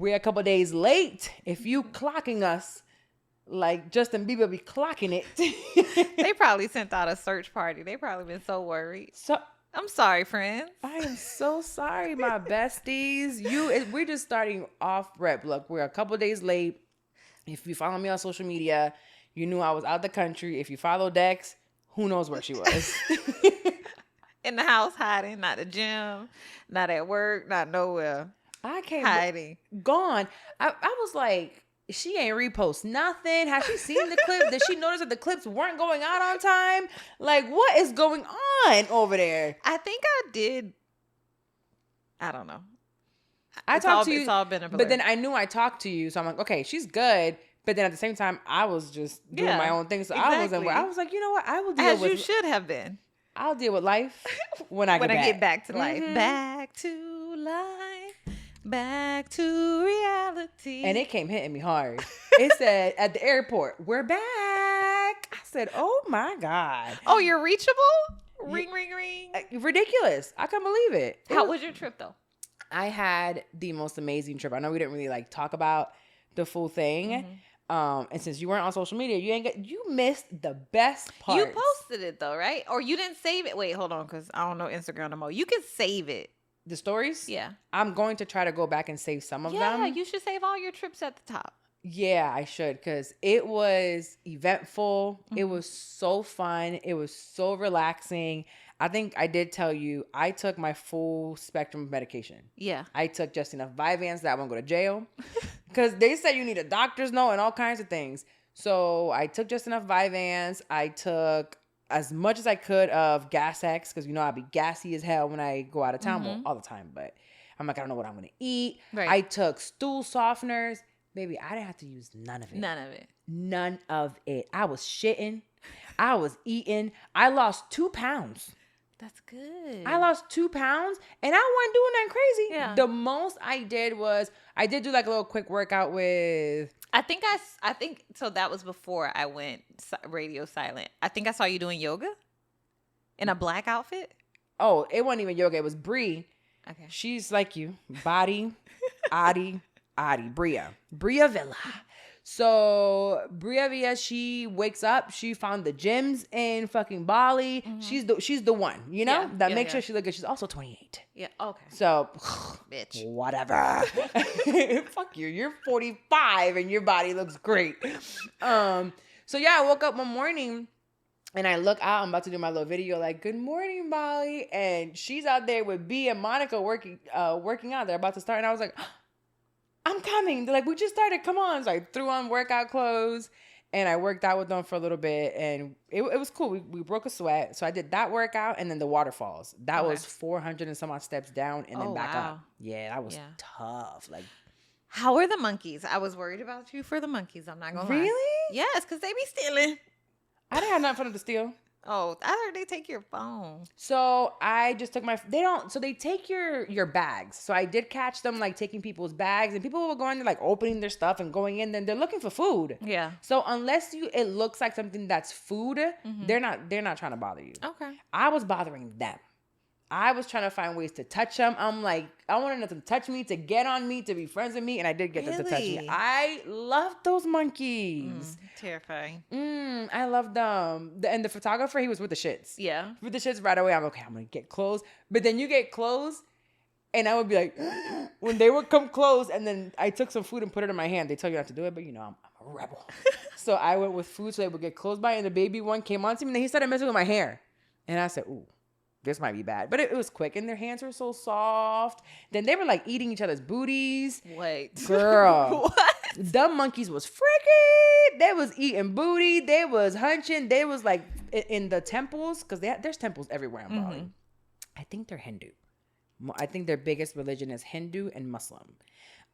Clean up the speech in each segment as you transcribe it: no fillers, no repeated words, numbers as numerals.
we're a couple days late. If you clocking us like Justin Bieber be clocking it. They probably sent out a search party. They probably been so worried. So I'm sorry, friends. I am so sorry, my besties. We're just starting off rep. Look, we're a couple days late. If you follow me on social media, you knew I was out the country. If you follow Dex, who knows where she was. In the house hiding, not the gym, not at work, not nowhere. I can't hiding. Gone. I was like, she ain't repost nothing. Has she seen the clip? Did she notice that the clips weren't going out on time? Like, what is going on over there? I think I did. I don't know. I talked to you, it's all been a blur. but then I knew I talked to you, so I'm like, okay, she's good. But then at the same time, I was just doing my own thing, so exactly. I was like, you know what? I will deal as with. You should have been. I'll deal with life when I get back to life. Mm-hmm. Back to life. Back to reality. And it came hitting me hard. It said at the airport, we're back. I said, oh my God. Oh, you're reachable? Ring, ring, ring. Ridiculous. I can't believe it. How was your trip though? I had the most amazing trip. I know we didn't really like talk about the full thing. Mm-hmm. And since you weren't on social media, you missed the best part. You posted it though, right? Or you didn't save it. Wait, hold on, because I don't know Instagram no more. You can save it. The stories? Yeah. I'm going to try to go back and save some of them. Yeah, you should save all your trips at the top. Yeah, I should, because it was eventful. Mm-hmm. It was so fun. It was so relaxing. I think I did tell you, I took my full spectrum of medication. Yeah. I took just enough Vyvanse that I won't go to jail. Because they said you need a doctor's note and all kinds of things. So I took just enough Vyvanse. I took as much as I could of Gas X, because you know I'll be gassy as hell when I go out of town. Well, all the time, but I'm like, I don't know what I'm going to eat. Right. I took stool softeners. Baby, I didn't have to use none of it. None of it. I was shitting. I was eating. I lost 2 pounds. That's good. I lost 2 pounds and I wasn't doing that crazy. Yeah. The most I did was, I did do like a little quick workout with... I think so that was before I went radio silent. I think I saw you doing yoga in a black outfit. Oh, it wasn't even yoga. It was Bree. Okay. She's like you. Body, Adi, Bria Villa. So Bria Villa, she wakes up. She found the gyms in fucking Bali. Mm-hmm. She's the one, you know, that makes sure she look good. She's also 28. Yeah. Okay. So, bitch, whatever. Fuck you. You're 45 and your body looks great. So yeah, I woke up one morning and I look out. I'm about to do my little video, like, "Good morning, Bali," and she's out there with B and Monica working out. They're about to start, and I was like, I'm coming. They're like, we just started. Come on. So I threw on workout clothes and I worked out with them for a little bit. And it was cool. We broke a sweat. So I did that workout and then the waterfalls. That was 400 and some odd steps down and then back up. Yeah, that was tough. Like, how are the monkeys? I was worried about you for the monkeys. I'm not going to lie. Really? Yes, because they be stealing. I didn't have nothing for them to steal. Oh, I heard they take your phone. So I just took they take your bags. So I did catch them like taking people's bags, and people were going there like opening their stuff and going in, then they're looking for food. Yeah. So unless it looks like something that's food, they're not trying to bother you. Okay. I was bothering them. I was trying to find ways to touch them. I'm like, I wanted them to touch me, to get on me, to be friends with me, and I did get them to touch me. I love those monkeys. Terrifying. I love them. And the photographer, he was with the shits. Yeah. With the shits right away. I'm like, okay, I'm going to get close. But then you get close, and I would be like, when they would come close, and then I took some food and put it in my hand. They tell you not to do it, but you know, I'm a rebel. So I went with food so they would get close by, and the baby one came on to me, and then he started messing with my hair. And I said, ooh. This might be bad. But it was quick. And their hands were so soft. Then they were like eating each other's booties. Wait. Girl. What? The monkeys was freaky. They was eating booty. They was hunching. They was like in the temples. Because there's temples everywhere in Bali. I think they're Hindu. I think their biggest religion is Hindu and Muslim.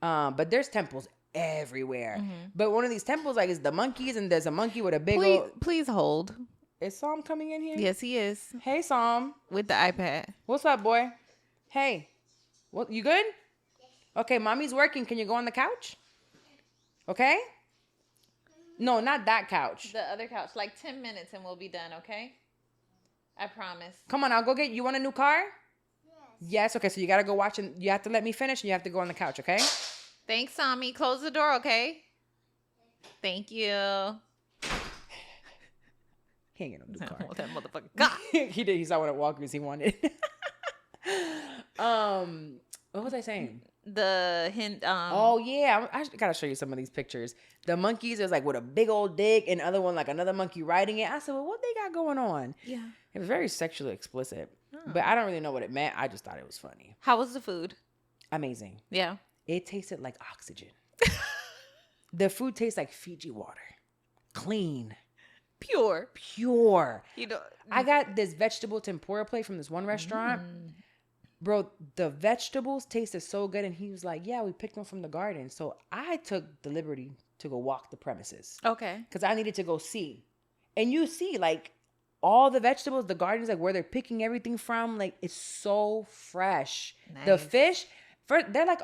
But there's temples everywhere. But one of these temples like is the monkeys. And there's a monkey with a big old... Please hold. Is Psalm coming in here? Yes, he is. Hey, Psalm. With the iPad. What's up, boy? Hey. What? You good? Okay, mommy's working. Can you go on the couch? Okay? No, not that couch. The other couch. Like 10 minutes and we'll be done, okay? I promise. Come on, I'll go get you. Want a new car? Yes. Okay, so you got to go watch and you have to let me finish and you have to go on the couch, okay? Thanks, Tommy. Close the door, okay? Thank you. He ain't get no new car. Oh, that motherfucker got. He did. He saw one at Walgreens. He wanted. What was I saying? The hint. Oh yeah, I gotta show you some of these pictures. The monkeys is like with a big old dick, and other one like another monkey riding it. I said, well, what they got going on? Yeah, it was very sexually explicit, but I don't really know what it meant. I just thought it was funny. How was the food? Amazing. Yeah, it tasted like oxygen. The food tastes like Fiji water, clean. Pure. You know, I got this vegetable tempura plate from this one restaurant. Bro, the vegetables tasted so good. And he was like, yeah, we picked them from the garden. So I took the liberty to go walk the premises. Okay. Because I needed to go see. And you see, like, all the vegetables, the gardens, like, where they're picking everything from. Like, it's so fresh. Nice. The fish, they're like,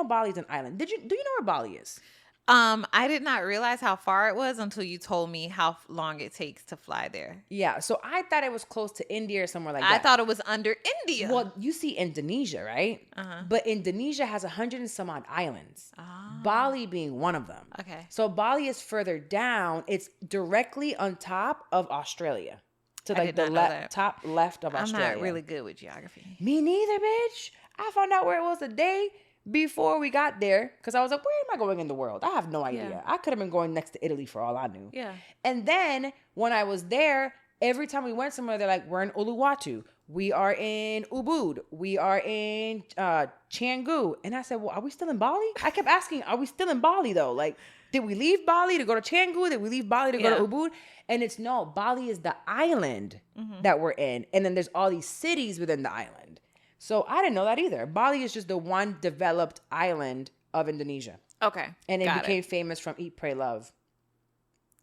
Bali's an island. Do you know where Bali is? I did not realize how far it was until you told me how long it takes to fly there. Yeah, so I thought it was close to India or somewhere like that. I thought it was under India. Well, you see Indonesia, right? Uh-huh. But Indonesia has 100 and some odd islands. Oh. Bali being one of them. Okay. So Bali is further down. It's directly on top of Australia. To like the top left of Australia. I'm not really good with geography. Me neither, bitch. I found out where it was a day before we got there, because I was like, where am I going in the world? I have no idea. Yeah. I could have been going next to Italy for all I knew. Yeah. And then when I was there, every time we went somewhere, they're like, we're in Uluwatu. We are in Ubud. We are in Canggu. And I said, well, are we still in Bali? I kept asking, are we still in Bali though? Like, did we leave Bali to go to Canggu? Did we leave Bali to go to Ubud? And it's no, Bali is the island that we're in. And then there's all these cities within the island. So I didn't know that either. Bali is just the one developed island of Indonesia. Okay. And it became famous from Eat, Pray, Love.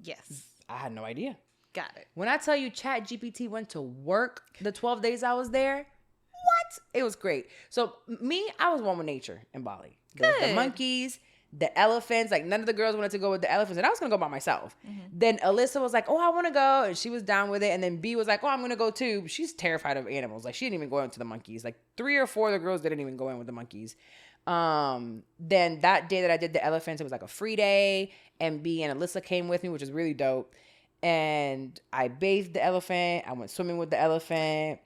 Yes. I had no idea. Got it. When I tell you ChatGPT went to work the 12 days I was there, what? It was great. So I was one with nature in Bali. There was the monkeys, the elephants. Like none of the girls wanted to go with the elephants. And I was going to go by myself. Then Alyssa was like, oh, I want to go. And she was down with it. And then B was like, oh, I'm going to go too. She's terrified of animals. Like she didn't even go into the monkeys. Like 3 or 4 of the girls didn't even go in with the monkeys. Then that day that I did the elephants, it was like a free day. And B and Alyssa came with me, which is really dope. And I bathed the elephant. I went swimming with the elephant.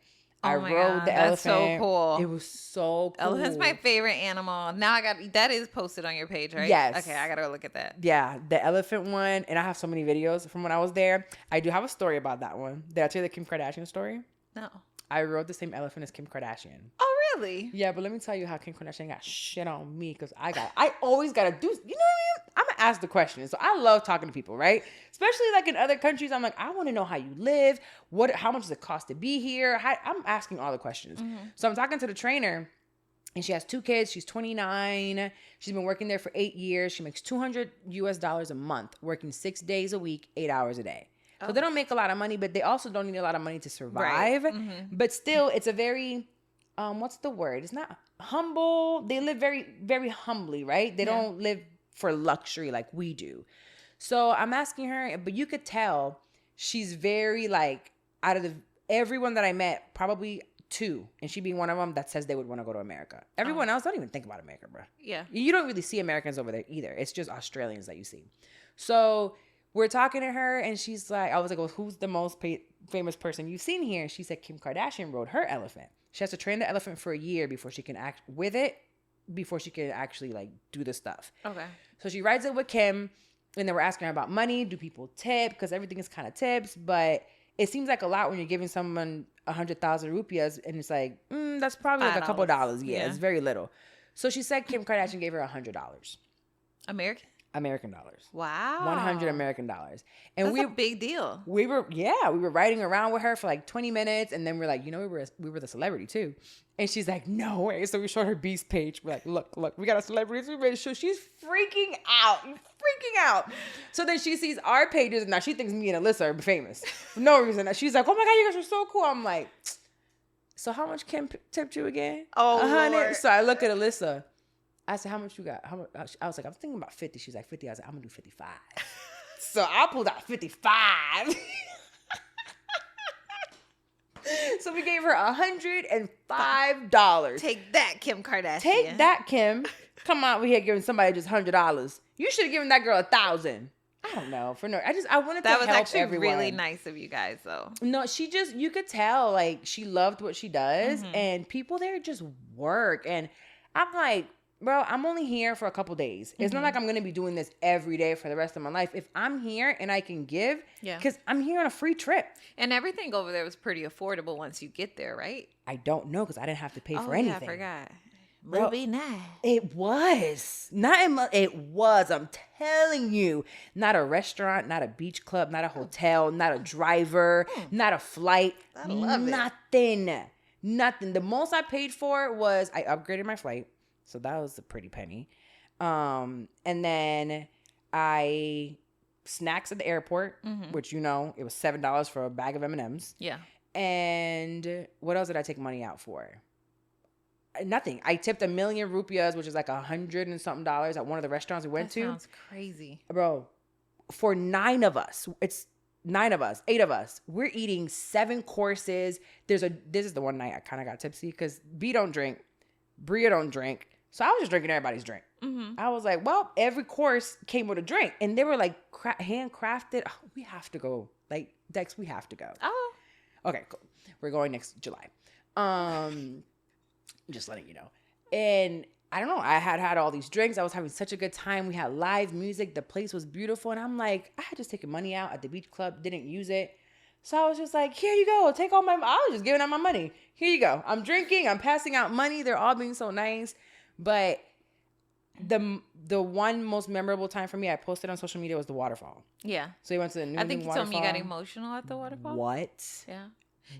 I rode the elephant. That's so cool. It was so cool. Elephant's my favorite animal. Now that is posted on your page, right? Yes. Okay, I gotta go look at that. Yeah, the elephant one, and I have so many videos from when I was there. I do have a story about that one. Did I tell you the Kim Kardashian story? No. I rode the same elephant as Kim Kardashian. Oh, really? Yeah, but let me tell you how Kim Kardashian got shit on me because I always gotta do. You know what I mean? I'm gonna ask the questions. So I love talking to people, right? Especially like in other countries. I'm like, I want to know how you live. How much does it cost to be here? I'm asking all the questions. So I'm talking to the trainer, and she has 2 kids. She's 29. She's been working there for 8 years. She makes $200 a month, working 6 days a week, 8 hours a day. So they don't make a lot of money, but they also don't need a lot of money to survive. Right. But still, it's a very, what's the word? It's not humble. They live very, very humbly, right? They don't live for luxury like we do. So I'm asking her, but you could tell she's very like, out of everyone that I met, probably 2, and she being one of them that says they would want to go to America. Everyone else don't even think about America, bro. Yeah. You don't really see Americans over there either. It's just Australians that you see. So we're talking to her, and she's like, I was like, well, who's the most famous person you've seen here? And she said Kim Kardashian rode her elephant. She has to train the elephant for a year before she can act with it, before she can actually like do the stuff. Okay. So she rides it with Kim, and then we're asking her about money. Do people tip? Because everything is kind of tips, but it seems like a lot when you're giving someone 100,000 rupias, and it's like, that's probably like a couple dollars. Yeah, it's very little. So she said Kim Kardashian gave her $100. American dollars. Wow. 100 American dollars. And that's a big deal. We were riding around with her for like 20 minutes. And then we're like, we were the celebrity too. And she's like, no way. So we showed her Beast page. We're like, look, we got a celebrity. So she's freaking out. So then she sees our pages, and now she thinks me and Alyssa are famous. For no reason. She's like, oh my God, you guys are so cool. I'm like, so how much Kim tipped you again? Oh, 100. Lord. So I look at Alyssa. I said, how much you got? How much? I was like, I'm thinking about 50. She's like, 50. I was like, I'm going to do 55. So I pulled out 55. So we gave her $105. Take that, Kim Kardashian. Take that, Kim. come out here giving somebody just $100. You should have given that girl $1,000. I don't know. I wanted to help everyone. That was actually really nice of you guys, though. No, you could tell, like, she loved what she does, and people there just work. And I'm like, bro, I'm only here for a couple days. It's not like I'm going to be doing this every day for the rest of my life. If I'm here and I can give, because I'm here on a free trip. And everything over there was pretty affordable once you get there, right? I don't know, because I didn't have to pay for anything. I forgot. Will be nice. It was. It was. I'm telling you. Not a restaurant, not a beach club, not a hotel, not a driver, not a flight. I love nothing. Nothing. The most I paid for was I upgraded my flight. So that was a pretty penny. And then snacks at the airport, which, it was $7 for a bag of M&Ms. Yeah. And what else did I take money out for? Nothing. I tipped 1,000,000 rupias, which is like $100 and something at one of the restaurants we went to. That sounds crazy. Bro, for 9 of us, it's 9 of us, 8 of us, we're eating 7 courses. This is the one night I kind of got tipsy because B don't drink, Bria don't drink. So I was just drinking everybody's drink. I was like, well, every course came with a drink. And they were like handcrafted. Oh, we have to go. Like, Dex, we have to go. Oh. Okay, cool. We're going next July. Just letting you know. And I don't know. I had all these drinks. I was having such a good time. We had live music. The place was beautiful. And I'm like, I had just taken money out at the beach club. Didn't use it. So I was just like, here you go. Take all my... I was just giving out my money. Here you go. I'm drinking. I'm passing out money. They're all being so nice. But the one most memorable time for me I posted on social media was the waterfall. Yeah. So you went to the new waterfall. I think you told me you got emotional at the waterfall. What? Yeah.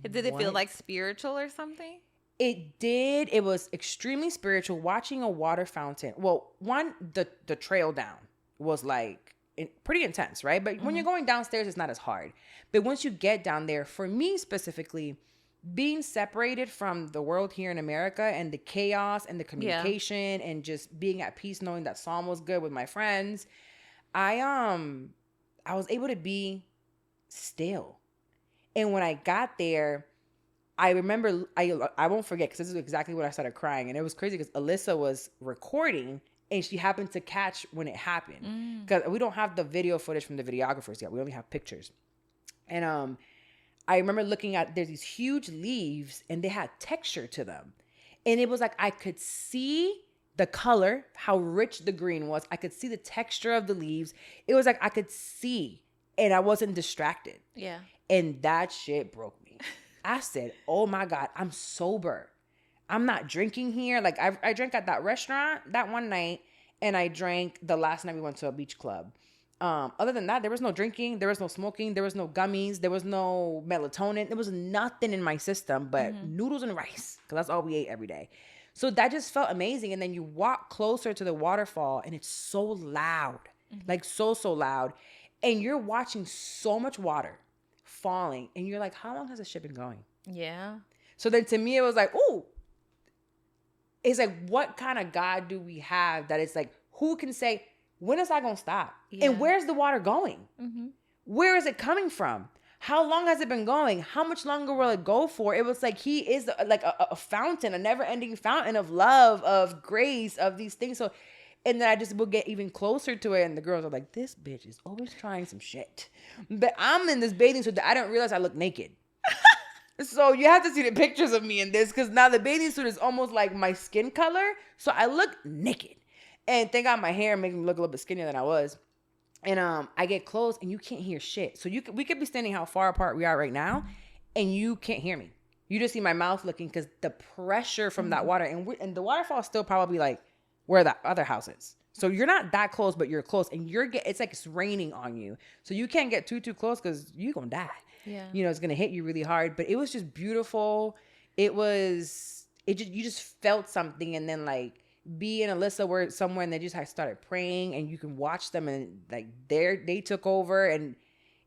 Did it feel like spiritual or something? It did. It was extremely spiritual. Watching a water fountain. Well, the trail down was like pretty intense, right? But when you're going downstairs, it's not as hard. But once you get down there, for me specifically, being separated from the world here in America and the chaos and the communication and just being at peace, knowing that Psalm was good with my friends, I was able to be still. And when I got there, I remember, I won't forget, because this is exactly when I started crying. And it was crazy because Alyssa was recording and she happened to catch when it happened. Because we don't have the video footage from the videographers yet. We only have pictures. And I remember looking at, there's these huge leaves and they had texture to them. And it was like I could see the color, how rich the green was. I could see the texture of the leaves. It was like I could see and I wasn't distracted. Yeah. And that shit broke me. I said, oh my God, I'm sober. I'm not drinking here. Like I drank at that restaurant that one night and I drank the last night we went to a beach club. Other than that, there was no drinking, there was no smoking, there was no gummies, there was no melatonin. There was nothing in my system but noodles and rice because that's all we ate every day. So that just felt amazing. And then you walk closer to the waterfall and it's so loud, like so loud. And you're watching so much water falling and you're like, how long has this shit been going? Yeah. So then to me, it was like, ooh, it's like, what kind of God do we have that it's like, who can say, when is that going to stop? Yeah. And where's the water going? Where is it coming from? How long has it been going? How much longer will it go for? It was like he is like a fountain, a never-ending fountain of love, of grace, of these things. So, and then I just would get even closer to it. And the girls are like, this bitch is always trying some shit. But I'm in this bathing suit that I didn't realize I look naked. So you have to see the pictures of me in this because now the bathing suit is almost like my skin color. So I look naked. And thank God my hair makes me look a little bit skinnier than I was. And I get close and you can't hear shit. So we could be standing how far apart we are right now and you can't hear me. You just see my mouth looking because the pressure from that water. And the waterfall is still probably like where the other house is. So you're not that close, but you're close. And it's like it's raining on you. So you can't get too close because you're going to die. Yeah. You know, it's going to hit you really hard. But it was just beautiful. You just felt something. And then like, B and Alyssa were somewhere and they just had started praying and you can watch them and like they took over and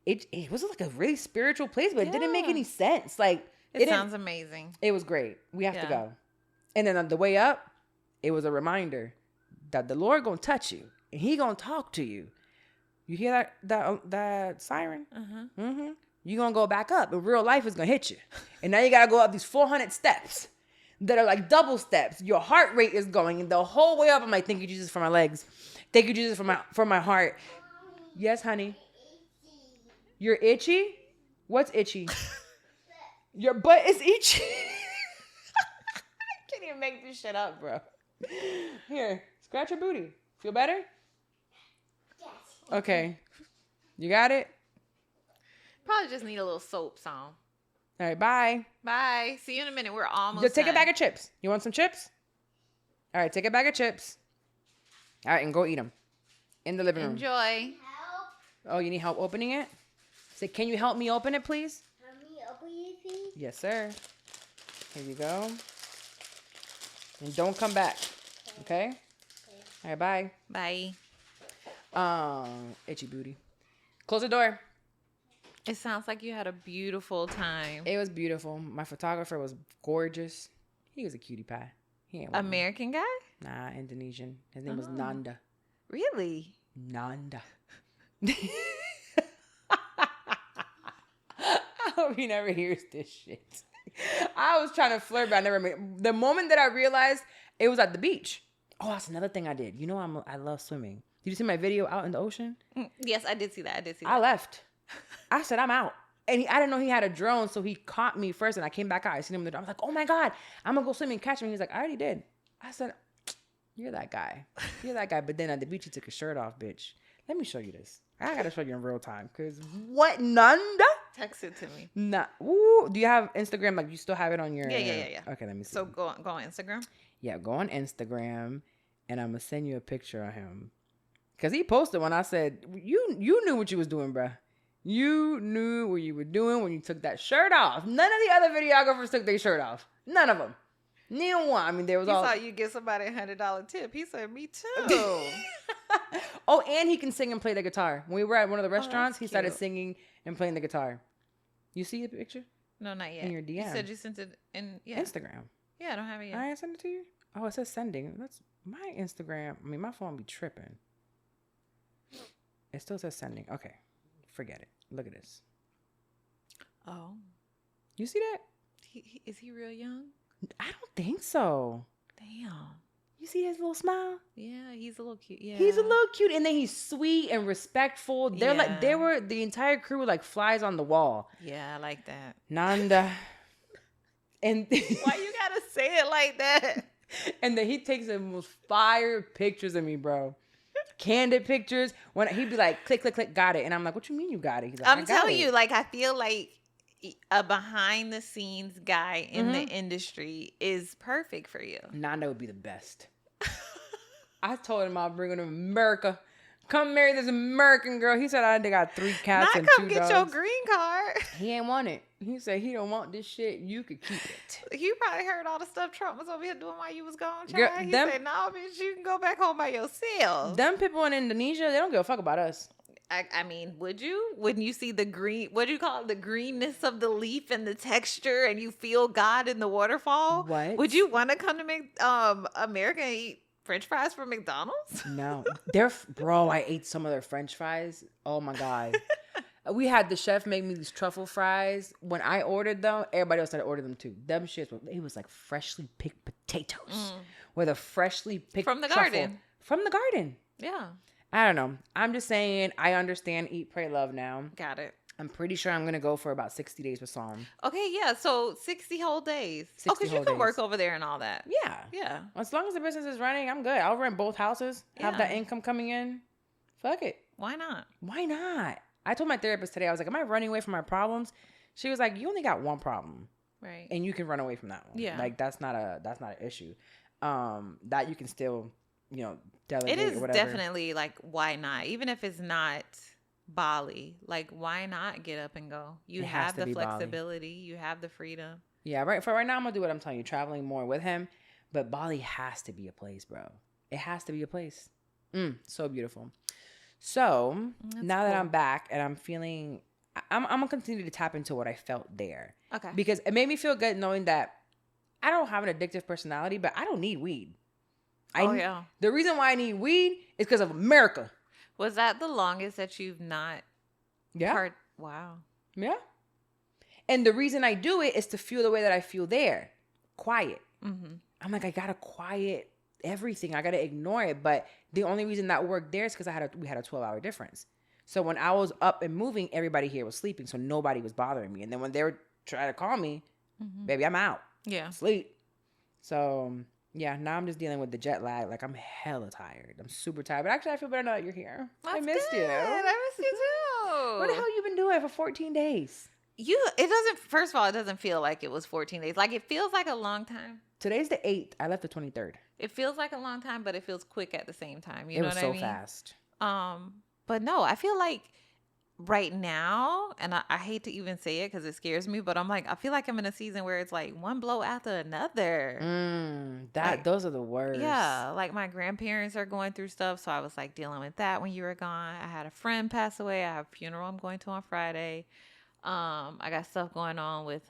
it was like a really spiritual place, but it didn't make any sense. Like it sounds amazing. It was great. We have to go. And then on the way up, it was a reminder that the Lord gonna touch you and he gonna talk to you. You hear that siren? You're gonna go back up and real life is gonna hit you. And now you gotta go up these 400 steps. that are like double steps. Your heart rate is going, and the whole way up, I'm like, thank you, Jesus, for my legs. Thank you, Jesus, for my heart. Yes, honey. You're itchy? What's itchy? Your butt is itchy. I can't even make this shit up, bro. Here, scratch your booty. Feel better? Yes. Okay. You got it? Probably just need a little soap song. All right, bye. Bye. See you in a minute. We're almost Just take done. a bag of chips. You want some chips? All right, take a bag of chips. All right, and go eat them in the living room. Enjoy. Help. Oh, you need help opening it? Say, can you help me open it, please? Help me open it, please. Yes, sir. Here you go. And don't come back. Okay? All right, bye. Bye. Itchy booty. Close the door. It sounds like you had a beautiful time. It was beautiful. My photographer was gorgeous. He was a cutie pie. He ain't with me. American guy? Nah, Indonesian. His name was Nanda. Really? Nanda. I hope he never hears this shit. I was trying to flirt, but I never made. The moment that I realized it was at the beach. Oh, that's another thing I did. You know, I love swimming. Did you see my video out in the ocean? Yes, I did see that. I left. I said, I'm out. And I didn't know he had a drone, so he caught me first, and I came back out. I seen him in the drone. I was like, oh my God, I'm going to go swimming and catch him. He's like, I already did. I said, you're that guy. You're that guy. But then at the beach, he took his shirt off, bitch. Let me show you this. I got to show you in real time. Because what? Nanda? Text it to me. Nah. Ooh. Do you have Instagram? Like, you still have it on your... Yeah. Okay, let me see. So go on Instagram? Yeah, go on Instagram, and I'm going to send you a picture of him. Because he posted when I said, you knew what you was doing, bruh. You knew what you were doing when you took that shirt off. None of the other videographers took their shirt off. None of them. Neither one. I mean, there was He all... thought you get somebody $100 tip. He said, me too. Oh, and he can sing and play the guitar. When we were at one of the restaurants, he started cute. singing and playing the guitar. You see the picture? No, not yet. In your DM. You said you sent it in Instagram. Yeah, I don't have it yet. I sent it to you? Oh, it says sending. That's my Instagram. I mean, my phone be tripping. It still says sending. Okay. Forget it. Look at this. Oh. You see that? Is he real young? I don't think so. Damn. You see his little smile? Yeah, he's a little cute. Yeah. He's a little cute, and then he's sweet and respectful. They're like, the entire crew were like flies on the wall. Yeah, I like that. Nanda. And why you gotta say it like that? And then he takes the most fire pictures of me, bro. Candid pictures. When he'd be like, click, click, click, got it. And I'm like, what you mean you got it? He's like, I'm telling you, like, I feel like a behind the scenes guy in the industry is perfect for you. Nanda would be the best. I told him I'll bring him to America. Come marry this American girl. He said I got 3 cats and 2 dogs. Not come get your green card. He ain't want it. He said he don't want this shit. You could keep it. You probably heard all the stuff Trump was over here doing while you was gone, Girl, child. He said, no, bitch, you can go back home by yourself. Them people in Indonesia, they don't give a fuck about us. I mean, would you? Wouldn't you see the green, what do you call it? The greenness of the leaf and the texture, and you feel God in the waterfall? What? Would you want to come to America and eat French fries from McDonald's? No. Bro, I ate some of their French fries. Oh my God. We had the chef make me these truffle fries. When I ordered them, everybody else started ordering them too. Them shits, it was like freshly picked potatoes with a freshly picked From the truffle. garden. From the garden. Yeah. I don't know. I'm just saying I understand Eat, Pray, Love now. Got it. I'm pretty sure I'm going to go for about 60 days with Psalm. Okay, yeah. So 60 whole days. 60 because you whole can days. work over there and all that. Yeah. Yeah. As long as the business is running, I'm good. I'll rent both houses, have that income coming in. Fuck it. Why not? Why not? I told my therapist today, I was like, am I running away from my problems? She was like, you only got one problem. Right. And you can run away from that one. Yeah. Like that's not an issue. That you can still, delegate It is or whatever. definitely like, why not? Even if it's not Bali, like, why not get up and go? You It has have to the be Bali. flexibility. You have the freedom. Yeah, right. For right now, I'm going to do what I'm telling you, traveling more with him. But Bali has to be a place, bro. It has to be a place. So beautiful. So now that I'm back and I'm feeling, I'm going to continue to tap into what I felt there. Okay. Because it made me feel good knowing that I don't have an addictive personality, but I don't need weed. Yeah. The reason why I need weed is because of America. Was that the longest that you've not Yeah. Wow. Yeah. And the reason I do it is to feel the way that I feel there. quiet. I'm like, I gotta quiet everything. I gotta ignore it. But the only reason that worked there is because we had a 12-hour difference. So when I was up and moving, everybody here was sleeping, so nobody was bothering me. And then when they were trying to call me, baby, I'm out. Yeah. Sleep. So yeah, now I'm just dealing with the jet lag. Like, I'm hella tired. I'm super tired. But actually, I feel better now that you're here. That's I missed good. you. I missed you too. What the hell you been doing for 14 days? First of all, it doesn't feel like it was 14 days. Like, it feels like a long time. Today's the 8th. I left the 23rd. It feels like a long time, but it feels quick at the same time. You it know was what so I mean? fast. But no, I feel like right now, and I hate to even say it because it scares me, but I'm like, I feel like I'm in a season where it's like one blow after another. Those are the worst. Yeah, like my grandparents are going through stuff, so I was like dealing with that when you were gone. I had a friend pass away. I have a funeral I'm going to on Friday. I got stuff going on with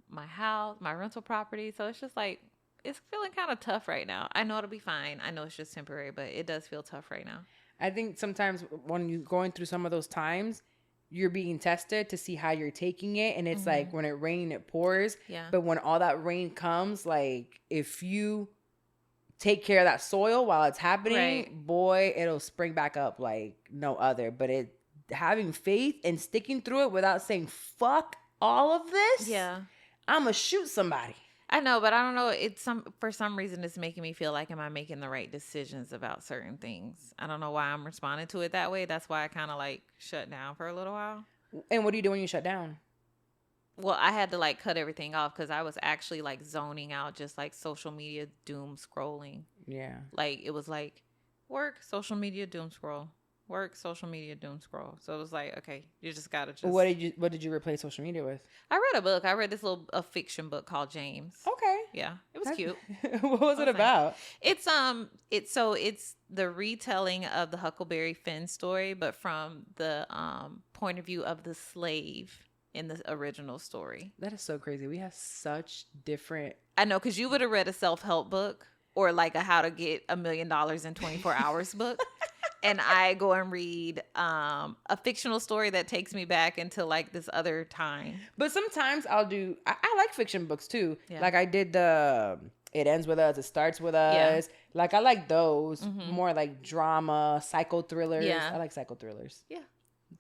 my house, my rental property, so it's just like it's feeling kind of tough right now. I know it'll be fine. I know it's just temporary, but it does feel tough right now. I think sometimes when you're going through some of those times, you're being tested to see how you're taking it. And it's like when it rains, it pours. Yeah. But when all that rain comes, like if you take care of that soil while it's happening, boy, it'll spring back up like no other. But having faith and sticking through it without saying, fuck all of this. Yeah. I'm going to shoot somebody. I know, but I don't know. For some reason, it's making me feel like, am I making the right decisions about certain things? I don't know why I'm responding to it that way. That's why I kind of like shut down for a little while. And what do you do when you shut down? Well, I had to like cut everything off because I was actually like zoning out, just like social media doom scrolling. Yeah. Like it was like work, social media doom scroll. Work, social media, doom scroll. So it was like, okay, you just gotta just. What did you replace social media with? I read a book. I read this a fiction book called James. Okay. Yeah, it was cute. What was it about? It's the retelling of the Huckleberry Finn story, but from the point of view of the slave in the original story. That is so crazy. We have such different. I know, because you would have read a self-help book or like a how to get $1 million in 24 hours book. And I go and read a fictional story that takes me back into like this other time. But sometimes I like fiction books too. Yeah. Like I did It Ends With Us, It Starts With Us. Yeah. Like I like those. More like drama, psycho thrillers. Yeah. I like psycho thrillers. Yeah.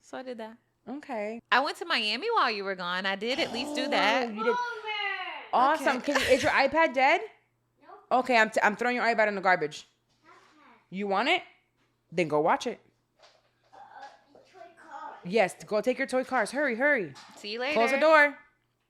So I did that. Okay. I went to Miami while you were gone. I did at least do that. You did. Awesome. Okay. Is your iPad dead? No. Okay, I'm throwing your iPad in the garbage. You want it? Then go watch it. Toy car. Yes, go take your toy cars. Hurry. See you later. Close the door.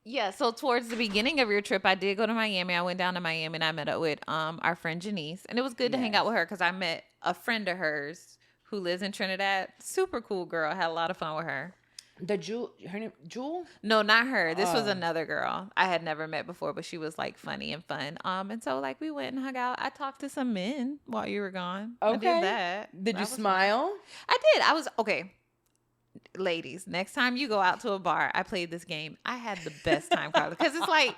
Yeah, so towards the beginning of your trip, I did go to Miami. I went down to Miami and I met up with our friend Janice. And it was good to hang out with her because I met a friend of hers who lives in Trinidad. Super cool girl. I had a lot of fun with her. Her name Jewel? No, not her. This was another girl I had never met before, but she was like funny and fun. And so like we went and hung out. I talked to some men while you were gone. Okay. I did that. Did you smile? Fun. I did. I was okay. Ladies, next time you go out to a bar, I played this game. I had the best time, Carla, because it's like,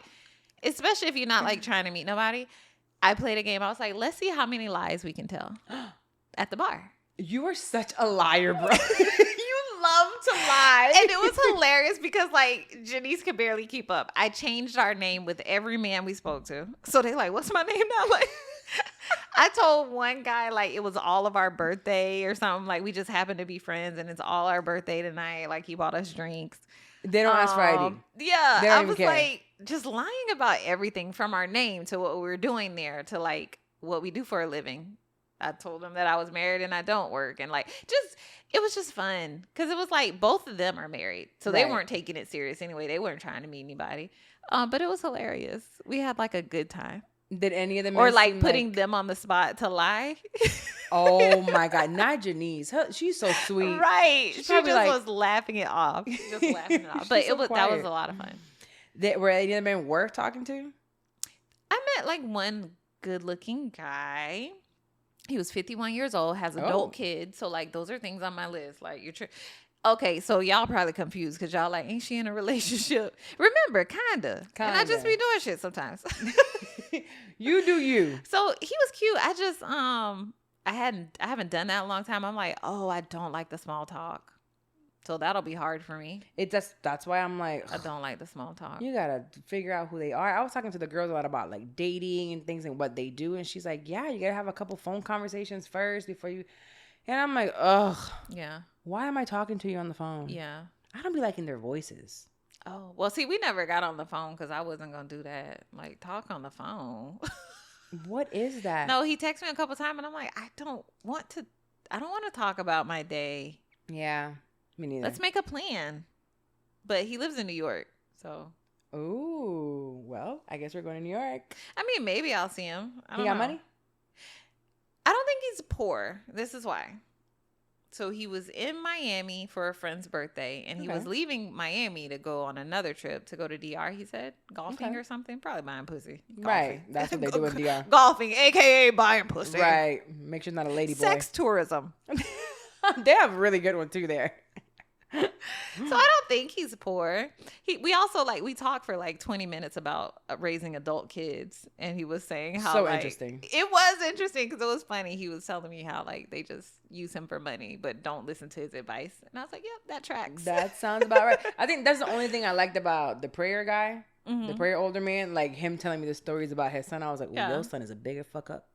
especially if you're not like trying to meet nobody. I played a game. I was like, let's see how many lies we can tell at the bar. You are such a liar, bro. You love to lie. And it was hilarious because like Janice could barely keep up. I changed our name with every man we spoke to. So they like, what's my name now? Like I told one guy like it was all of our birthday or something. Like we just happened to be friends and it's all our birthday tonight. Like he bought us drinks. They don't ask for ID. Yeah. They don't I even was care. like just lying about everything from our name to what we were doing there to like what we do for a living. I told them that I was married and I don't work. And like, it was just fun. Cause it was like, both of them are married. So they weren't taking it serious anyway. They weren't trying to meet anybody. But it was hilarious. We had like a good time. Did any of them or like putting them on the spot to lie? Oh my God. Not Janice. She's so sweet. Right. She just like, was laughing it off. Just laughing it off. But that was a lot of fun. Were any of the men worth talking to? I met like one good looking guy. He was 51 years old, has adult kids. So, like, those are things on my list. Like, okay, so y'all probably confused because y'all like, ain't she in a relationship? Remember, kinda. And I just be doing shit sometimes. You do you. So, he was cute. I just, I haven't done that in a long time. I'm like, oh, I don't like the small talk. So that'll be hard for me. That's why I'm like, I don't like the small talk. you gotta figure out who they are. I was talking to the girls a lot about like dating and things and what they do, and she's like, yeah, you gotta have a couple phone conversations first before you. And I'm like, ugh. Yeah. Why am I talking to you on the phone? Yeah. I don't be liking their voices. Oh, well, see, we never got on the phone because I wasn't going to do that. Like, talk on the phone. What is that? No, he texted me a couple times and I'm like, I don't want to talk about my day. Yeah, me neither. Let's make a plan. But he lives in New York, so. Ooh, well, I guess we're going to New York. I mean, maybe I'll see him. He got money? I don't think he's poor. This is why. So he was in Miami for a friend's birthday, and he was leaving Miami to go on another trip to go to DR, he said. Golfing or something. Probably buying pussy. Golfing. Right. That's what they do in DR. Golfing, a.k.a. buying pussy. Right. Make sure it's not a lady boy. Sex tourism. They have a really good one, too, there. So I don't think he's poor. We also we talked for 20 minutes about raising adult kids, and he was saying how interesting. It was interesting because it was funny. He was telling me how they just use him for money but don't listen to his advice, and I was like, yep, that tracks. That sounds about right. I think that's the only thing I liked about the prayer guy, the prayer older man, him telling me the stories about his son. I was like, well, your son is a bigger fuck up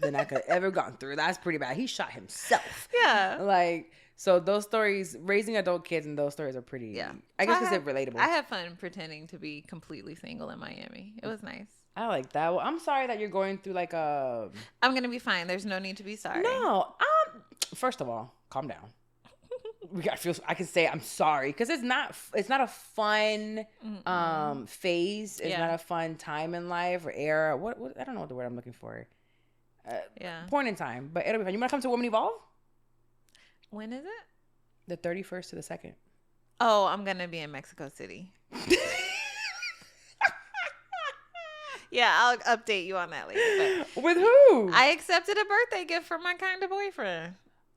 than I could have ever gone through. That's pretty bad. He shot himself. Yeah. So those stories, raising adult kids and those stories are pretty, I guess it's relatable. I had fun pretending to be completely single in Miami. It was nice. I like that. Well, I'm sorry that you're going through I'm going to be fine. There's no need to be sorry. No. First of all, calm down. I can say I'm sorry because it's not a fun phase. It's not a fun time in life or era. What I don't know what the word I'm looking for. Point in time, but it'll be fun. You want to come to Women Evolve? When is it? The 31st to the 2nd. Oh, I'm going to be in Mexico City. Yeah, I'll update you on that later. But with who? I accepted a birthday gift from my kind of boyfriend.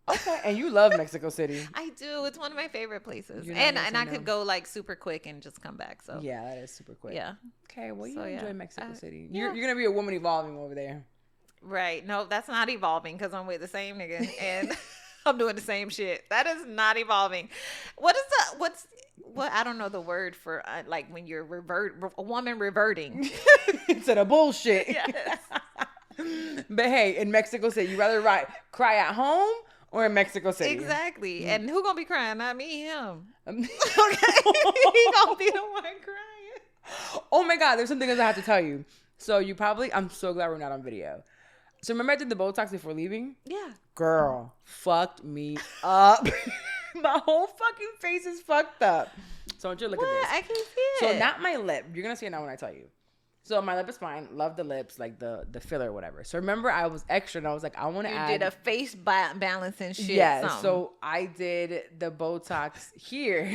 Okay, and you love Mexico City. I do. It's one of my favorite places. And I could go super quick and just come back. So yeah, that is super quick. Yeah. Okay, well, you enjoy Mexico City. Yeah. You're going to be a woman evolving over there. Right. No, that's not evolving because I'm with the same nigga and I'm doing the same shit. That is not evolving. What I don't know the word for when you're a woman reverting. Instead of bullshit. Yes. But hey, in Mexico City, you rather cry at home or in Mexico City? Exactly. And who gonna be crying? Not me, him. Okay. He gonna be the one crying. Oh my God, there's something else I have to tell you. So I'm so glad we're not on video. So remember I did the Botox before leaving? Yeah. Girl, fucked me up. My whole fucking face is fucked up. So I want you to look at this. I can see it. So not my lip. You're going to see it now when I tell you. So my lip is fine. Love the lips, the filler or whatever. So remember I was extra and I was like, I want to add. You did a face balance and shit. Yeah. Something. So I did the Botox here.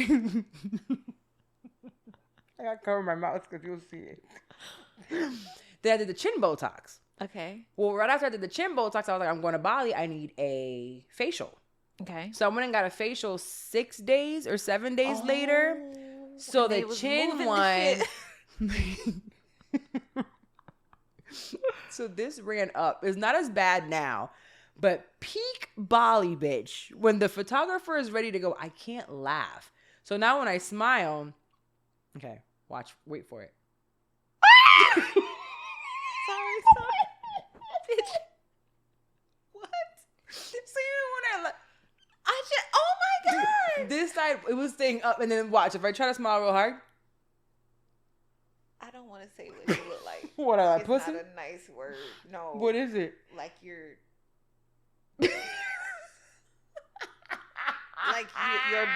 I got to cover my mouth because you'll see it. Then I did the chin Botox. Okay. Well, right after I did the chin Botox, I was like, I'm going to Bali. I need a facial. Okay. So I went and got a facial 6 days or 7 days later. So the chin one. So this ran up. It's not as bad now. But peak Bali, bitch. When the photographer is ready to go, I can't laugh. So now when I smile. Okay, wait for it. Sorry. Bitch. What? So even when oh my God. This side, it was staying up, and then watch. If I try to smile real hard. I don't want to say what you look like. What, a it's pussy? It's not a nice word. No. What is it? Like your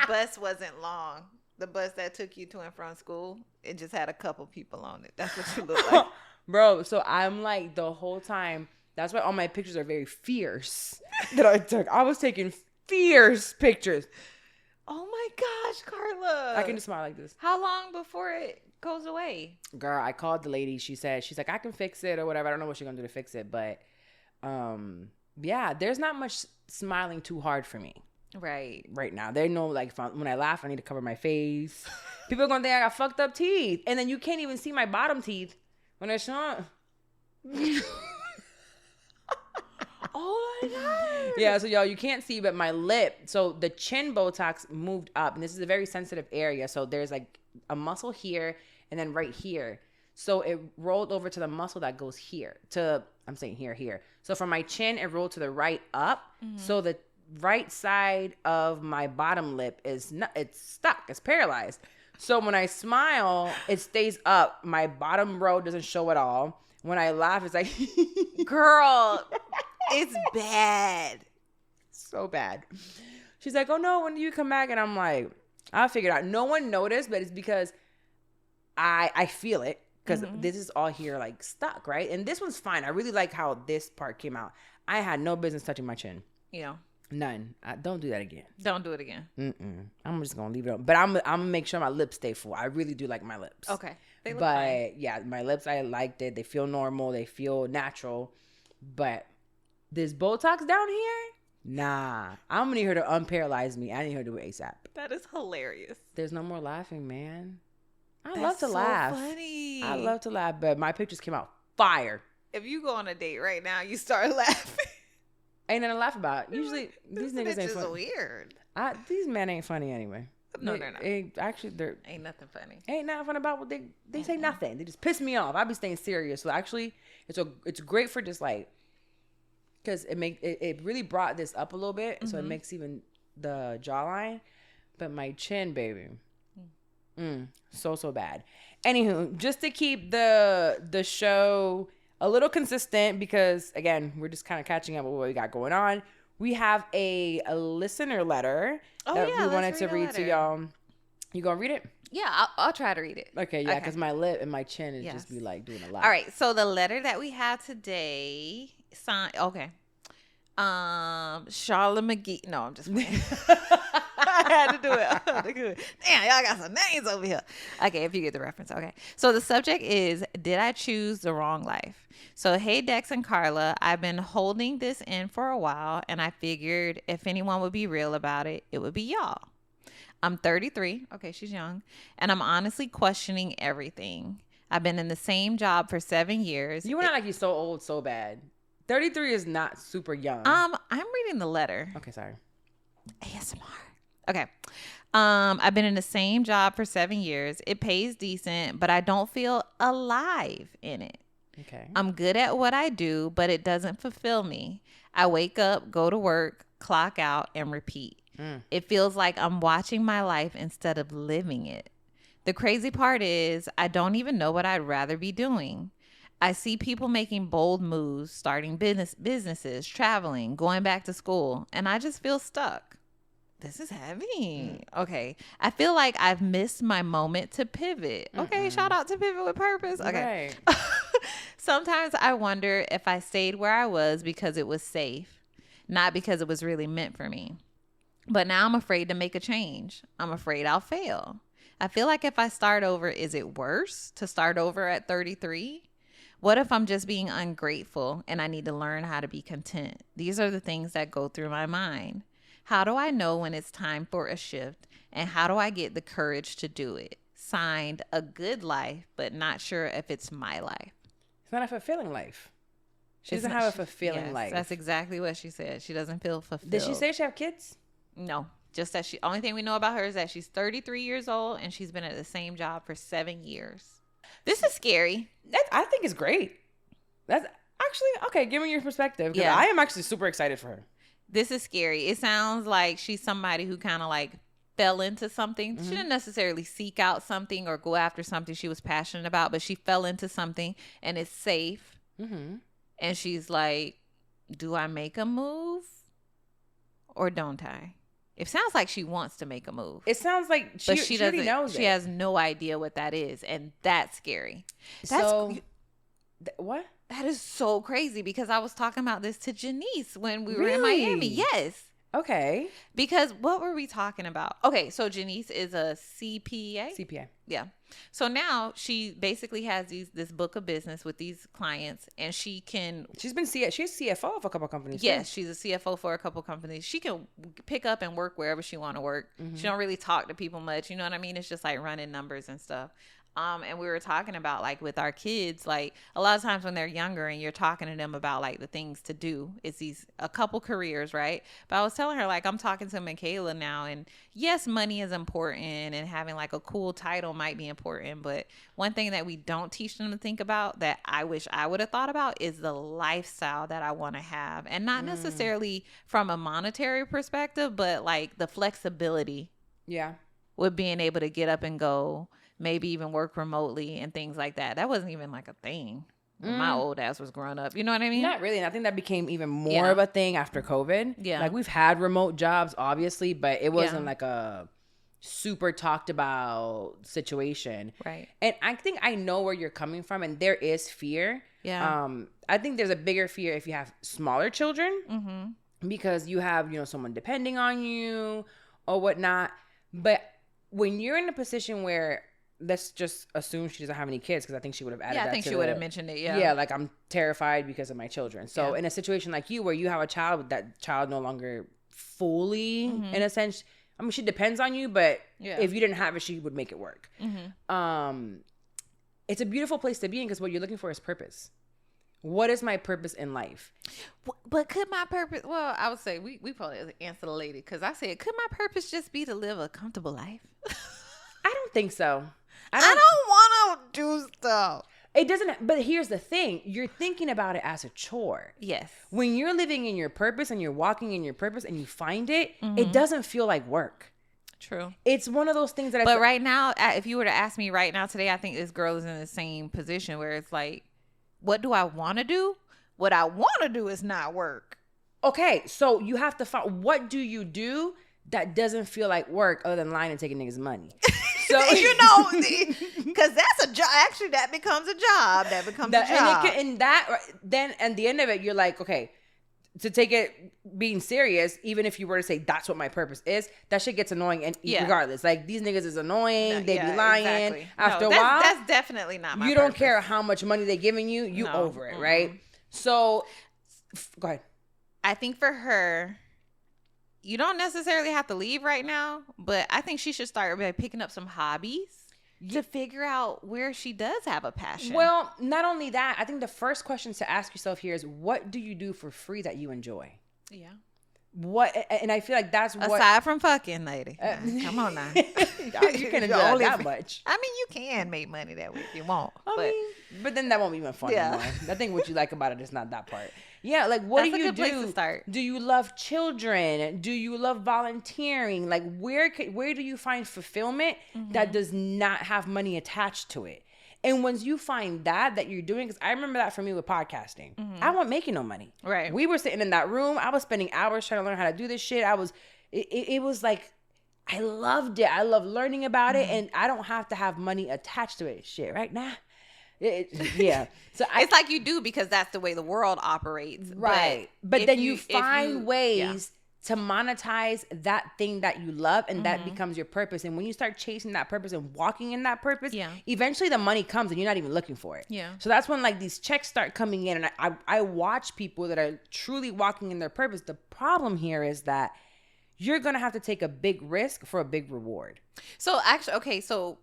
bus wasn't long. The bus that took you to and from school, it just had a couple people on it. That's what you look like. Bro, so I'm like the whole time. That's why all my pictures are very fierce that I took. I was taking fierce pictures. Oh my gosh, Carla. I can just smile like this. How long before it goes away? Girl, I called the lady. She's like, I can fix it or whatever. I don't know what she's going to do to fix it. But yeah, there's not much smiling too hard for me. Right now. They know when I laugh, I need to cover my face. People are going to think I got fucked up teeth. And then you can't even see my bottom teeth when I show. Oh my God. Yeah, so y'all, you can't see, but my lip, so the chin Botox moved up, and this is a very sensitive area. So there's like a muscle here and then right here. So it rolled over to the muscle that goes here I'm saying here. So from my chin, it rolled to the right up. So the right side of my bottom lip it's stuck. It's paralyzed. So when I smile, it stays up. My bottom row doesn't show at all. When I laugh, it's like, girl, it's bad. So bad. She's like, oh no, when do you come back? And I'm like, I'll figure it out. No one noticed, but it's because I feel it. Because this is all here like stuck, right? And this one's fine. I really like how this part came out. I had no business touching my chin. Yeah. None. Don't do that again. Don't do it again. I'm just gonna leave it up. But I'm gonna make sure my lips stay full. I really do like my lips. Okay. They look fine. Yeah, my lips, I liked it. They feel normal. They feel natural. But this Botox down here, nah. I'm gonna need her to unparalyze me. I need her to do it ASAP. That is hilarious. There's no more laughing, man. I That's love to so laugh. Funny. I love to laugh, but my pictures came out fire. If you go on a date right now, you start laughing. Ain't nothing to laugh about. Usually, these niggas ain't funny. Weird. These men ain't funny anyway. No, they're not. Actually, they're ain't nothing funny. Ain't nothing fun about what they say nothing. They just piss me off. I be staying serious. So actually, it's great for just like, because it really brought this up a little bit. So it makes even the jawline, but my chin, baby, so bad. Anywho, just to keep the show a little consistent, because again, we're just kind of catching up with what we got going on. We have a listener letter that we wanted to read to y'all. You gonna read it? Yeah, I'll try to read it. Okay, yeah, because my lip and my chin is just be like doing a lot. All right, so the letter that we have today, signed. Okay, Charlotte McGee. No, I'm just playing. I had to do it. Damn, y'all got some names over here. Okay, if you get the reference. Okay, so the subject is, did I choose the wrong life? So, hey, Dex and Carla, I've been holding this in for a while, and I figured if anyone would be real about it, it would be y'all. I'm 33. Okay, she's young. And I'm honestly questioning everything. I've been in the same job for 7 years. You were not like you're so old, so bad. 33 is not super young. I'm reading the letter. Okay, sorry. ASMR. Okay. I've been in the same job for 7 years. It pays decent, but I don't feel alive in it. Okay. I'm good at what I do, but it doesn't fulfill me. I wake up, go to work, clock out, and repeat. It feels like I'm watching my life instead of living it. The crazy part is I don't even know what I'd rather be doing. I see people making bold moves, starting businesses, traveling, going back to school, and I just feel stuck. This is heavy. Okay. I feel like I've missed my moment to pivot. Okay. Shout out to Pivot with Purpose. Okay. Right. Sometimes I wonder if I stayed where I was because it was safe, not because it was really meant for me. But now I'm afraid to make a change. I'm afraid I'll fail. I feel like if I start over, is it worse to start over at 33? What if I'm just being ungrateful and I need to learn how to be content? These are the things that go through my mind. How do I know when it's time for a shift? And how do I get the courage to do it? Signed, a good life, but not sure if it's my life. It's not a fulfilling life. She doesn't have a fulfilling life. That's exactly what she said. She doesn't feel fulfilled. Did she say she have kids? No. Just that only thing we know about her is that she's 33 years old and she's been at the same job for 7 years. This is scary. I think it's great. That's actually, okay, give me your perspective. Yeah. I am actually super excited for her. This is scary. It sounds like she's somebody who kind of like fell into something. She didn't necessarily seek out something or go after something she was passionate about, but she fell into something and it's safe. And she's like, do I make a move or don't I? It sounds like she wants to make a move. It sounds like she already knows it. She has no idea what that is, and that's scary. What? That is so crazy because I was talking about this to Janice when we were in Miami. Yes. Okay. Because what were we talking about? Okay, so Janice is a CPA. CPA. Yeah. So now she basically has this book of business with these clients, and she's CFO of a couple of companies. Yes, she's a CFO for a couple of companies. She can pick up and work wherever she want to work. She don't really talk to people much. You know what I mean? It's just like running numbers and stuff. And we were talking about like with our kids, like a lot of times when they're younger and you're talking to them about like the things to do, it's a couple careers, right? But I was telling her, like, I'm talking to Michaela now, and yes, money is important and having like a cool title might be important. But one thing that we don't teach them to think about that I wish I would have thought about is the lifestyle that I want to have. And not necessarily from a monetary perspective, but like the flexibility. Yeah. With being able to get up and go, maybe even work remotely and things like that. That wasn't even like a thing when my old ass was growing up. You know what I mean? Not really. And I think that became even more of a thing after COVID. Yeah. Like we've had remote jobs, obviously, but it wasn't like a super talked about situation. Right. And I think I know where you're coming from, and there is fear. Yeah. I think there's a bigger fear if you have smaller children because you have, someone depending on you or whatnot. But when you're in a position where, let's just assume she doesn't have any kids, because I think she would have added that. Yeah, I think she would have mentioned it. Yeah. Yeah, like I'm terrified because of my children. So in a situation like you, where you have a child, that child no longer fully, in a sense, I mean, she depends on you, but if you didn't have it, she would make it work. It's a beautiful place to be in, because what you're looking for is purpose. What is my purpose in life? But could my purpose, well, I would say we probably answer the lady, because I said, could my purpose just be to live a comfortable life? I don't think so. I don't want to do stuff. It doesn't, but here's the thing. You're thinking about it as a chore. Yes. When you're living in your purpose and you're walking in your purpose and you find it, it doesn't feel like work. True. It's one of those things that But right now, if you were to ask me right now today, I think this girl is in the same position where it's like, what do I want to do? What I want to do is not work. Okay, so you have to find, what do you do that doesn't feel like work other than lying and taking niggas' money? So because that's a job. Actually, that becomes a job. That becomes a job. Then at the end of it, you're like, okay, to take it being serious, even if you were to say that's what my purpose is, that shit gets annoying, and regardless, like these niggas is annoying. They be lying. Exactly. After a while, that's definitely not my. You don't care how much money they giving you. You over it, right? So, go ahead. I think for her, you don't necessarily have to leave right now, but I think she should start by picking up some hobbies to figure out where she does have a passion. Well, not only that, I think the first question to ask yourself here is, what do you do for free that you enjoy? Yeah. What, and I feel like that's what, aside from fucking, lady. Come on now. You can enjoy that much. I mean, you can make money that way if you want. But then that won't be even fun anymore. I think what you like about it is not that part. Yeah, like what do you do? Place to start. Do you love children? Do you love volunteering? Like where do you find fulfillment that does not have money attached to it? And once you find that you're doing, because I remember that for me with podcasting, I wasn't making no money. Right. We were sitting in that room. I was spending hours trying to learn how to do this shit. It was like, I loved it. I love learning about it, and I don't have to have money attached to it. Shit, right now. Yeah. So it's like you do, because that's the way the world operates. Right. But then you find ways to monetize that thing that you love, and that becomes your purpose. And when you start chasing that purpose and walking in that purpose, eventually the money comes and you're not even looking for it. Yeah. So that's when like these checks start coming in, and I watch people that are truly walking in their purpose. The problem here is that you're going to have to take a big risk for a big reward. So actually, okay, so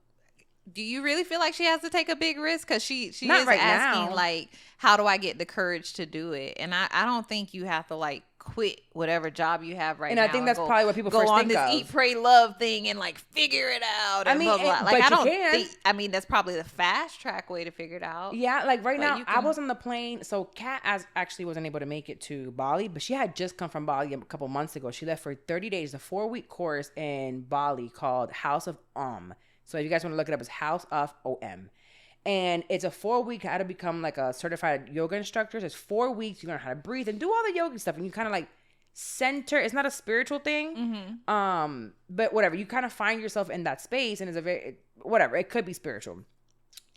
do you really feel like she has to take a big risk? Because she Not is right asking now. Like, how do I get the courage to do it? And I don't think you have to like quit whatever job you have right now. And I think that's probably what people first think of. Go on this eat, pray, love thing and like figure it out. And blah, blah, blah. Like, but you can. I mean, that's probably the fast track way to figure it out. Yeah, like right now, I was on the plane. So Kat actually wasn't able to make it to Bali, but she had just come from Bali a couple months ago. She left for 30 days, a 4-week course in Bali called House of So if you guys want to look it up, it's House of OM. And it's a 4-week how to become like a certified yoga instructor. So it's 4 weeks. You learn how to breathe and do all the yoga stuff. And you kind of like center. It's not a spiritual thing. But whatever. You kind of find yourself in that space, and it's whatever. It could be spiritual.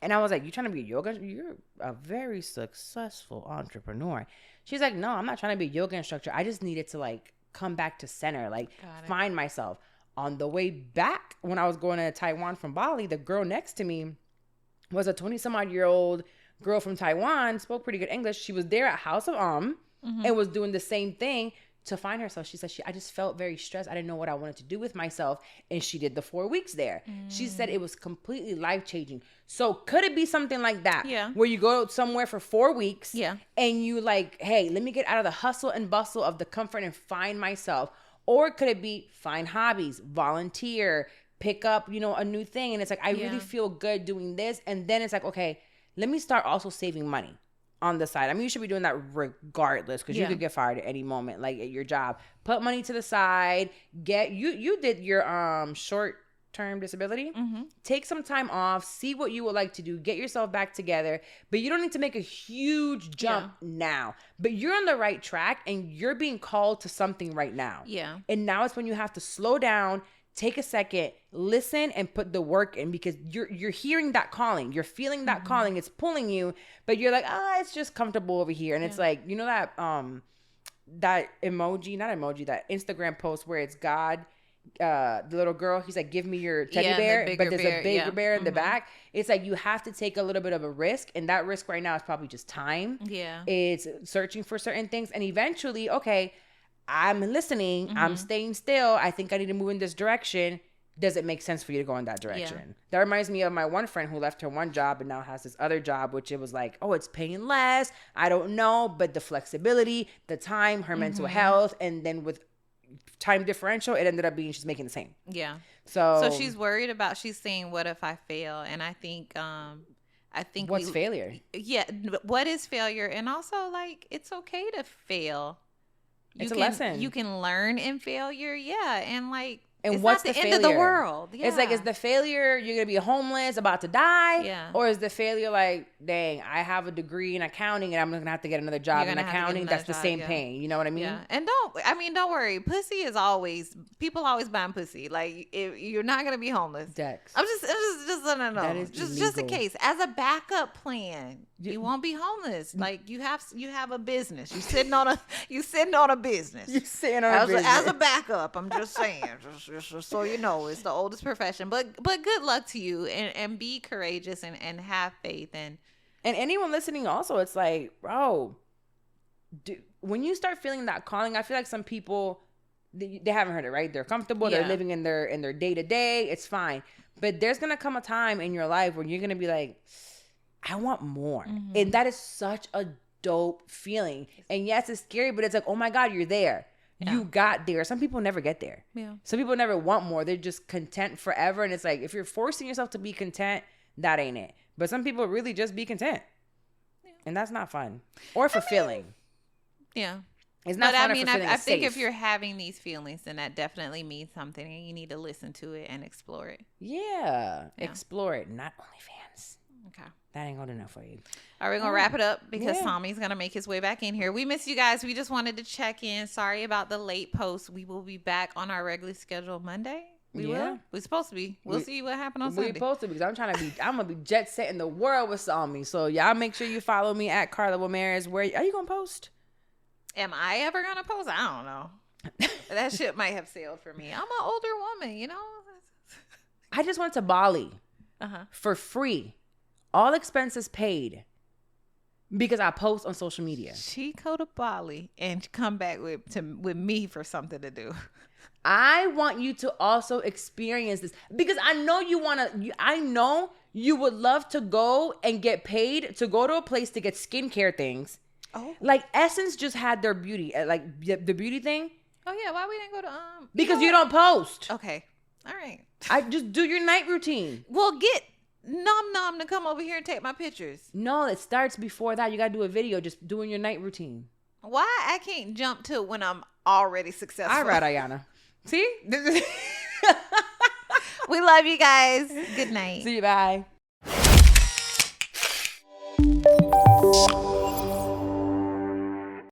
And I was like, you trying to be a yoga? You're a very successful entrepreneur. She's like, no, I'm not trying to be a yoga instructor. I just needed to like come back to center, like find myself. On the way back, when I was going to Taiwan from Bali, the girl next to me was a 20-some-odd-year-old girl from Taiwan, spoke pretty good English. She was there at House of and was doing the same thing, to find herself. She said, I just felt very stressed. I didn't know what I wanted to do with myself. And she did the 4 weeks there. She said it was completely life-changing. So could it be something like that? Yeah. Where you go somewhere for 4 weeks. Yeah. And you like, hey, let me get out of the hustle and bustle of the comfort and find myself. Or could it be find hobbies, volunteer, pick up, you know, a new thing. And it's like, I really feel good doing this. And then it's like, okay, let me start also saving money on the side. I mean, you should be doing that regardless, because you could get fired at any moment, like at your job. Put money to the side. You did your short-term disability. Take some time off. See what you would like to do. Get yourself back together. But you don't need to make a huge jump now. But you're on the right track, and you're being called to something right now. Yeah. And now it's when you have to slow down, take a second, listen, and put the work in, because you're hearing that calling. You're feeling that calling. It's pulling you, but you're like, it's just comfortable over here. And it's like, you know that that emoji, not emoji, that Instagram post where it's God, the little girl, he's like, give me your teddy bear, but there's a bigger bear in the back. It's like you have to take a little bit of a risk, and that risk right now is probably just time. Yeah. It's searching for certain things, and eventually, okay, I'm listening. I'm staying still. I think I need to move in this direction. Does it make sense for you to go in that direction? Yeah. That reminds me of my one friend who left her one job and now has this other job, which it was like, oh, it's paying less. I don't know. But the flexibility, the time, her mental health, and then with time differential, it ended up being she's making the same. Yeah. So she's worried about, she's saying, what if I fail? And I think what's failure? Yeah. What is failure? And also, like, it's okay to fail. It's a lesson. You can learn in failure, and like, and it's what's not the end of the world. It's like, is the failure you're gonna be homeless, about to die, or is the failure like, dang, I have a degree in accounting and I'm gonna have to get another job in accounting? That's the same pain. You know what I mean? Yeah. And don't worry. Pussy is always, people always buying pussy. Like, if you're not gonna be homeless. Dex. I'm just letting know. That is just in case, as a backup plan. You won't be homeless. Like, you have a business. You sitting on a business. You sitting on a business. As a backup, I'm just saying. Just so you know, it's the oldest profession. But good luck to you, and be courageous and have faith. And anyone listening also, it's like, bro, when you start feeling that calling, I feel like some people, they haven't heard it, right? They're comfortable. They're living in their day-to-day. It's fine. But there's going to come a time in your life where you're going to be like, I want more. And that is such a dope feeling. And yes, it's scary, but it's like, oh my God, you're there. Yeah. You got there. Some people never get there. Yeah. Some people never want more. They're just content forever. And it's like, if you're forcing yourself to be content, that ain't it. But some people really just be content. Yeah. And that's not fun. Or fulfilling. It's not fun. I think if you're having these feelings, then that definitely means something, and you need to listen to it and explore it. Yeah. Explore it. Not OnlyFans. Okay. That ain't good enough for you. All right, we're going to wrap it up because Tommy's going to make his way back in here. We miss you guys. We just wanted to check in. Sorry about the late post. We will be back on our regularly scheduled Monday. We will. We're supposed to be. We'll see what happens on Sunday. We're supposed to be, because I'm going to be jet setting the world with Salmi. So y'all make sure you follow me at Carla Ramirez. Where are you going to post? Am I ever going to post? I don't know. That shit might have sailed for me. I'm an older woman, you know. I just went to Bali for free. All expenses paid, because I post on social media. She go to Bali and come back with me for something to do. I want you to also experience this, because I know I know you would love to go and get paid to go to a place to get skincare things. Oh, like Essence just had their beauty, like the beauty thing. Oh yeah, why we didn't go to Because you don't post. Okay, all right. I just do your night routine. Well, get Nom to come over here and take my pictures. No, it starts before that. You gotta do a video just doing your night routine. Why I can't jump to when I'm already successful? All right, Ayana. See? We love you guys. Good night. See you. Bye.